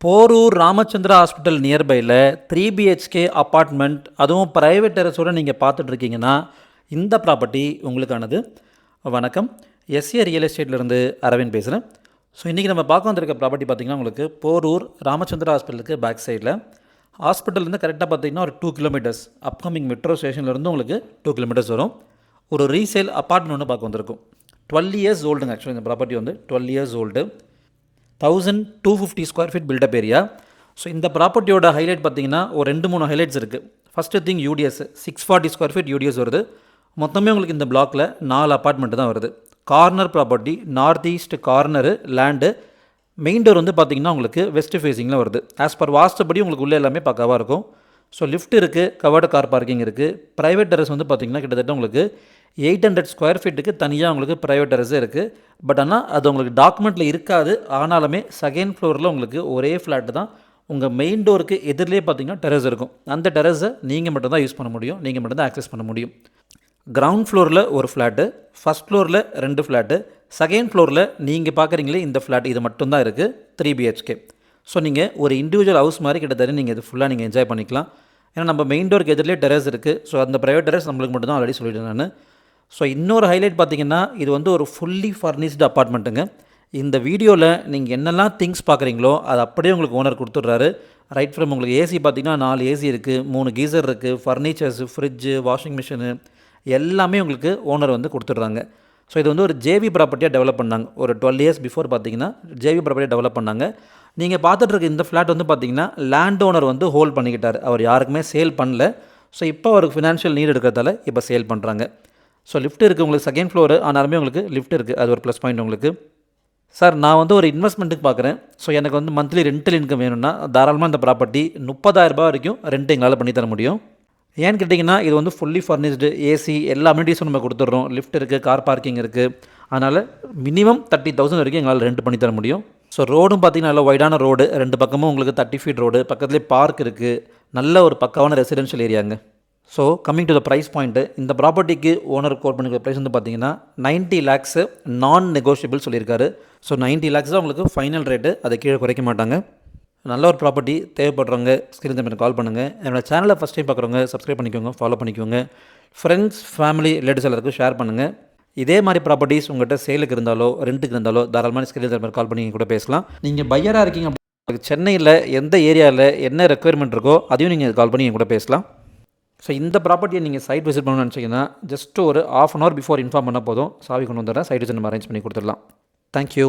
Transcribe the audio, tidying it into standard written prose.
Porur Ramachandra hospital நியர்பையில் 3 BHK apartment, அதுவும் private டெரஸோடு நீங்கள் பார்த்துட்ருக்கீங்கன்னா இந்த ப்ராப்பர்ட்டி உங்களுக்கானது. வணக்கம், எஸ்ஏ ரியல் எஸ்டேட்லேருந்து அரவிந்த் பேசுகிறேன். ஸோ இன்றைக்கி நம்ம பார்க்க வந்திருக்க ப்ராப்பர்ட்டி பார்த்திங்கன்னா உங்களுக்கு போரூர் ராமச்சந்திரா ஹாஸ்பிட்டலுக்கு பேக் சைடில், ஹாஸ்பிட்டல்லேருந்து கரெக்டாக பார்த்திங்கன்னா ஒரு 2 கிலோமீட்டர்ஸ், அப்கமிங் மெட்ரோ ஸ்டேஷன்லேருந்து உங்களுக்கு 2 கிலோமீட்டர்ஸ் வரும். ஒரு ரீசேல் அப்பார்ட்மெண்ட் ஒன்று பார்க்க வந்திருக்கும். 12 இயர்ஸ் ஓல்டுங்க. ஆக்சுவலி இந்த ப்ராப்பர்ட்டி வந்து 12 years old, 1250 square feet built up area. So இந்த ப்ராப்பர்ட்டியோட ஹைலைட் பார்த்தீங்கன்னா ஒரு 2-3 ஹைலைட்ஸ் இருக்குது. First thing UDS 640 square feet UDS வருது. மொத்தமே உங்களுக்கு இந்த பிளாக்கில் 4 அப்பார்ட்மெண்ட்டு தான் வருது. Corner property, north east corner land. Main door வந்து பார்த்திங்கன்னா உங்களுக்கு வெஸ்ட் ஃபேஸிங்கில் வருது. ஆஸ் பர் வாஸ்துபடி உங்களுக்கு உள்ளே எல்லாமே பக்காவாக இருக்கும். ஸோ லிஃப்ட் இருக்குது, கவர்டு கார் பார்க்கிங் இருக்குது. ப்ரைவேட் டெரஸ் வந்து பார்த்திங்கன்னா கிட்டத்தட்ட உங்களுக்கு 800 ஸ்கொயர் ஃபீட்டுக்கு தனியாக உங்களுக்கு ப்ரைவேட் டெரஸே இருக்குது. பட் ஆனால் அது உங்களுக்கு டாக்குமெண்ட்டில் இருக்காது. ஆனாலுமே செகண்ட் ஃப்ளோரில் உங்களுக்கு ஒரே ஃப்ளாட்டு தான். உங்கள் மெயின் டோருக்கு எதிரிலே பார்த்திங்கன்னா டெரஸ் இருக்கும். அந்த டெரஸை நீங்கள் மட்டும் தான் யூஸ் பண்ண முடியும், நீங்கள் மட்டும் தான் ஆக்சஸ் பண்ண முடியும். கிரவுண்ட் ஃப்ளோரில் ஒரு ஃப்ளாட்டு, ஃபஸ்ட் ஃப்ளோரில் 2 ஃப்ளாட்டு, செகண்ட் ஃப்ளோரில் நீங்கள் பார்க்குறீங்களே இந்த ஃப்ளாட், இது மட்டும்தான் இருக்குது 3 BHK. ஸோ நீங்கள் ஒரு இண்டிவிஜுவல் ஹவுஸ் மாதிரி கிட்டத்தட்ட நீங்கள் இது ஃபுல்லாக நீங்கள் என்ஜாய் பண்ணிக்கலாம். ஏன்னா நம்ம மெயின் டோருக்கு எதிரிலே டெரஸ் இருக்குது. ஸோ அந்த ப்ரைவேட் டெரஸ் நம்மளுக்கு மட்டும் தான் ஆல்ரெடி சொல்லிட்டேன் நான். ஸோ இன்னொரு ஹைலைட் பார்த்திங்கன்னா இது வந்து ஒரு ஃபுல்லி ஃபர்னிஷ்டு அப்பார்ட்மெண்ட்டுங்க. இந்த வீடியோவில் நீங்கள் என்னெல்லாம் திங்ஸ் பார்க்குறீங்களோ அது அப்படியே உங்களுக்கு ஓனர் கொடுத்துட்றாரு. ரைட் ஃப்ரம் உங்களுக்கு ஏசி பார்த்திங்கன்னா 4 ஏசி இருக்குது, 3 கீசர் இருக்குது, ஃபர்னிச்சர்ஸ், ஃப்ரிட்ஜு, வாஷிங் மிஷினு எல்லாமே உங்களுக்கு ஓனர் வந்து கொடுத்துட்றாங்க. ஸோ இது வந்து ஒரு ஜேவி ப்ராப்பர்ட்டியாக டெவலப் பண்ணாங்க. ஒரு 12 இயர்ஸ் பிஃபோர் பார்த்திங்கன்னா ஜேவி ப்ராப்பர்ட்டியாக டெவலப் பண்ணாங்க. நீங்கள் பார்த்துட்ருக்க இந்த ஃப்ளாட் வந்து பார்த்திங்கன்னா லேண்ட் ஓனர் வந்து ஹோல்ட் பண்ணிக்கிட்டார். அவர் யாருக்குமே சேல் பண்ணல. ஸோ இப்போ அவருக்கு ஃபினான்ஷியல் நீட் இருக்கிறதால இப்போ சேல் பண்ணுறாங்க. ஸோ லிஃப்ட் இருக்குது உங்களுக்கு செகண்ட் ஃப்ளோரு, ஆனாலுமே உங்களுக்கு லிஃப்ட் இருக்குது. அது ஒரு ப்ளஸ் பாயிண்ட் உங்களுக்கு. சார் நான் வந்து ஒரு இன்வெஸ்ட்மெண்ட்டுக்கு பார்க்குறேன். ஸோ எனக்கு வந்து மந்த்லி ரெண்டல் இன்கம் வேணும்னா தாராளமாக இந்த ப்ராப்பர்ட்டி 30,000 ரூபாய் வரைக்கும் ரெண்ட் எங்களால் பண்ணி தர முடியும். ஏன்னு கேட்டிங்கன்னா இது வந்து ஃபுல்லி ஃபர்னிஷ்டு, ஏசி எல்லா அம்யூனிட்டிஸும் நம்ம கொடுத்துட்றோம். லிஃப்ட் இருக்குது, கார் பார்க்கிங் இருக்குது. அதனால் மினிமம் 30,000 வரைக்கும் எங்களால் ரெண்ட் பண்ணி தர முடியும். ஸோ ரோடும் பார்த்திங்கன்னா நல்ல வைடான ரோடு, 2 பக்கமும் உங்களுக்கு 30 ஃபீட் ரோடு, பக்கத்துலேயே பார்க் இருக்குது. நல்ல ஒரு பக்காவான ரெசிடென்ஷியல் ஏரியாங்க. So coming to the price point, இந்த ப்ராப்பர்ட்டிக்கு ஓனர் கோட் பண்ணிக்கிற ப்ரைஸ் வந்து பார்த்தீங்கன்னா 90 lakhs நான் நெகோஷியபிள் சொல்லியிருக்காரு. ஸோ 90 lakhs தான் உங்களுக்கு ஃபைனல் ரேட்டு, அதை கீழே குறைக்க மாட்டாங்க. நல்ல ஒரு ப்ராப்பர்ட்டி தேவைப்படுறவங்க ஸ்க்ரீன் தம்பி கால் பண்ணுங்கள். என்னோட சேனலை ஃபஸ்ட் டைம் பார்க்குறவங்க சப்ஸ்கிரைப் பண்ணிக்கோங்க, ஃபாலோ பண்ணிக்கோங்க. ஃப்ரெண்ட்ஸ், ஃபேமிலி, ரிலேட்டிவ்ஸ் எல்லாருக்கும் ஷேர் பண்ணுங்கள். இதே மாதிரி ப்ராப்பர்ட்டிஸ் உங்கள்கிட்ட சேலுக்கு இருந்தாலோ ரெண்ட்டுக்கு இருந்தாலோ தாராளமாக ஸ்க்ரீன் தம்பி கால் பண்ணி கூட பேசலாம். நீங்கள் பையராக இருக்கீங்க அப்படின்னா சென்னையில் எந்த ஏரியாவில் என்ன ரெக்குயர்மெண்ட் இருக்கோ அதையும் நீங்கள் கால் பண்ணி கூட பேசலாம். ஸோ இந்த ப்ராப்பர்ட்டியை நீங்கள் சைட் விசிட் பண்ணணும்னு நினச்சிங்கன்னா ஜஸ்ட் ஒரு ½ hour பிஃபோர் இன்ஃபார்ம் பண்ணால் போதும். சாவி கொண்டு வந்துடுறேன், சைட் விசிட் நம்ம அரேஞ்ச் பண்ணி கொடுத்துடலாம். தேங்க்யூ.